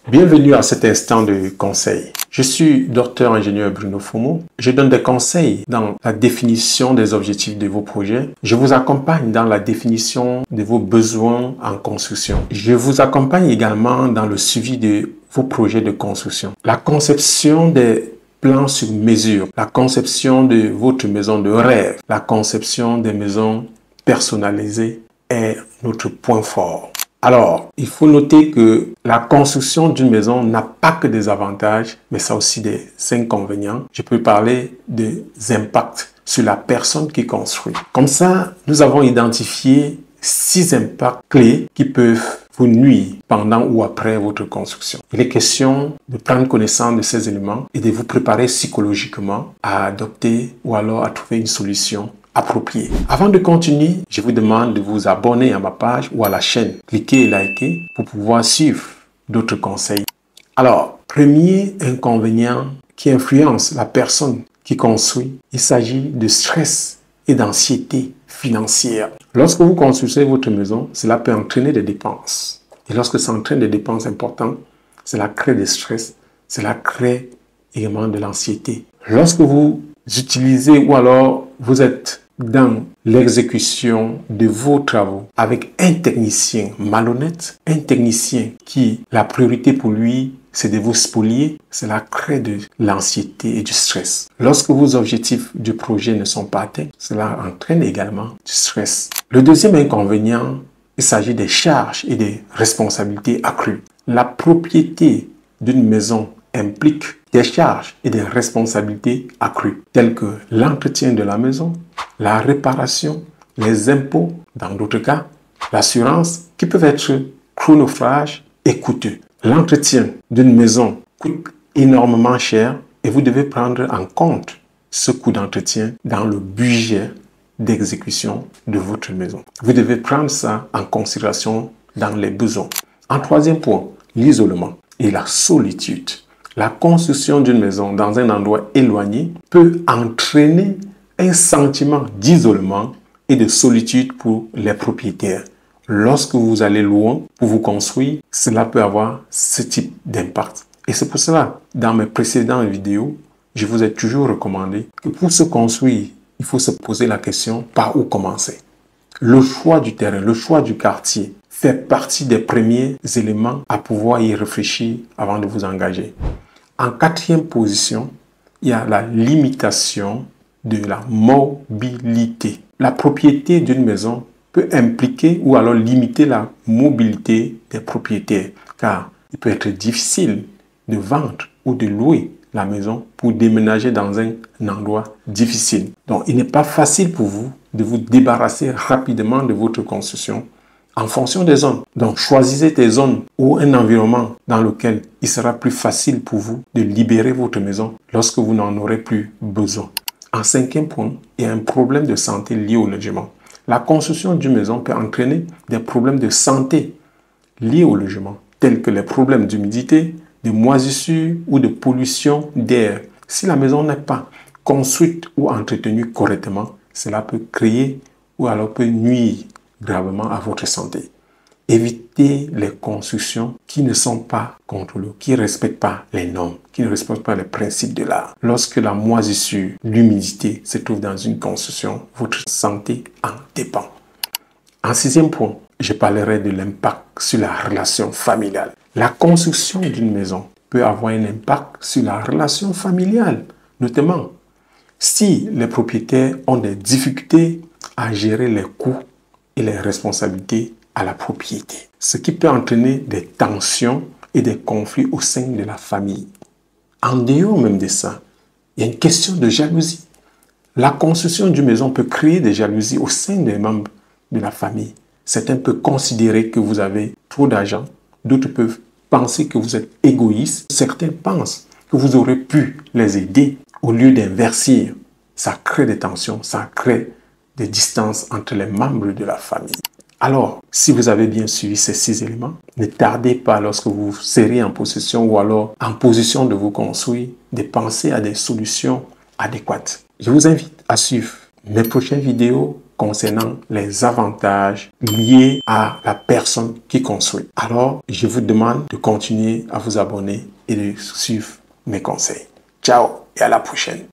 Bienvenue à cet instant de conseil. Je suis docteur ingénieur Bruno Fumo. Je donne des conseils dans la définition des objectifs de vos projets. Je vous accompagne dans la définition de vos besoins en construction. Je vous accompagne également dans le suivi de vos projets de construction. La conception des plans sur mesure, la conception de votre maison de rêve, la conception des maisons personnalisées est notre point fort. Alors, il faut noter que la construction d'une maison n'a pas que des avantages, mais ça a aussi des inconvénients. Je peux parler des impacts sur la personne qui construit. Comme ça, nous avons identifié 6 impacts clés qui peuvent vous nuire pendant ou après votre construction. Il est question de prendre connaissance de ces éléments et de vous préparer psychologiquement à adopter ou alors à trouver une solution appropriée. Avant de continuer, je vous demande de vous abonner à ma page ou à la chaîne. Cliquez et likez pour pouvoir suivre d'autres conseils. Alors, premier inconvénient qui influence la personne qui construit, il s'agit de stress et d'anxiété financière. Lorsque vous construisez votre maison, cela peut entraîner des dépenses. Et lorsque ça entraîne des dépenses importantes, cela crée des stress, cela crée également de l'anxiété. Lorsque vous utilisez ou alors vous êtes dans l'exécution de vos travaux avec un technicien malhonnête, un technicien qui, la priorité pour lui, c'est de vous spolier, cela crée de l'anxiété et du stress. Lorsque vos objectifs du projet ne sont pas atteints, cela entraîne également du stress. Le deuxième inconvénient, il s'agit des charges et des responsabilités accrues. La propriété d'une maison implique des charges et des responsabilités accrues, telles que l'entretien de la maison, la réparation, les impôts, dans d'autres cas, l'assurance, qui peuvent être chronophages et coûteux. L'entretien d'une maison coûte énormément cher et vous devez prendre en compte ce coût d'entretien dans le budget d'exécution de votre maison. Vous devez prendre ça en considération dans les besoins. En troisième point, l'isolement et la solitude. La construction d'une maison dans un endroit éloigné peut entraîner un sentiment d'isolement et de solitude pour les propriétaires. Lorsque vous allez loin pour vous construire, cela peut avoir ce type d'impact. Et c'est pour cela, dans mes précédentes vidéos, je vous ai toujours recommandé que pour se construire, il faut se poser la question par où commencer. Le choix du terrain, le choix du quartier fait partie des premiers éléments à pouvoir y réfléchir avant de vous engager. En quatrième position, il y a la limitation de la mobilité. La propriété d'une maison peut impliquer ou alors limiter la mobilité des propriétaires, car il peut être difficile de vendre ou de louer la maison pour déménager dans un endroit difficile. Donc, il n'est pas facile pour vous de vous débarrasser rapidement de votre construction en fonction des zones. Donc, choisissez des zones ou un environnement dans lequel il sera plus facile pour vous de libérer votre maison lorsque vous n'en aurez plus besoin. En cinquième point, il y a un problème de santé lié au logement. La construction d'une maison peut entraîner des problèmes de santé liés au logement, tels que les problèmes d'humidité, de moisissure ou de pollution d'air. Si la maison n'est pas construite ou entretenue correctement, cela peut créer ou alors peut nuire gravement à votre santé. Évitez les constructions qui ne sont pas contrôlées, qui ne respectent pas les normes, qui ne respectent pas les principes de l'art. Lorsque la moisissure, l'humidité se trouve dans une construction, votre santé en dépend. En sixième point, je parlerai de l'impact sur la relation familiale. La construction d'une maison peut avoir un impact sur la relation familiale, notamment si les propriétaires ont des difficultés à gérer les coûts et les responsabilités à la propriété, ce qui peut entraîner des tensions et des conflits au sein de la famille. En dehors même de ça, il y a une question de jalousie. La construction d'une maison peut créer des jalousies au sein des membres de la famille. Certains peuvent considérer que vous avez trop d'argent, d'autres peuvent penser que vous êtes égoïste, certains pensent que vous aurez pu les aider au lieu d'inverser. Ça crée des tensions, ça crée des distances entre les membres de la famille. Alors, si vous avez bien suivi ces 6 éléments, ne tardez pas lorsque vous serez en possession ou alors en position de vous construire, de penser à des solutions adéquates. Je vous invite à suivre mes prochaines vidéos concernant les avantages liés à la personne qui construit. Alors, je vous demande de continuer à vous abonner et de suivre mes conseils. Ciao et à la prochaine.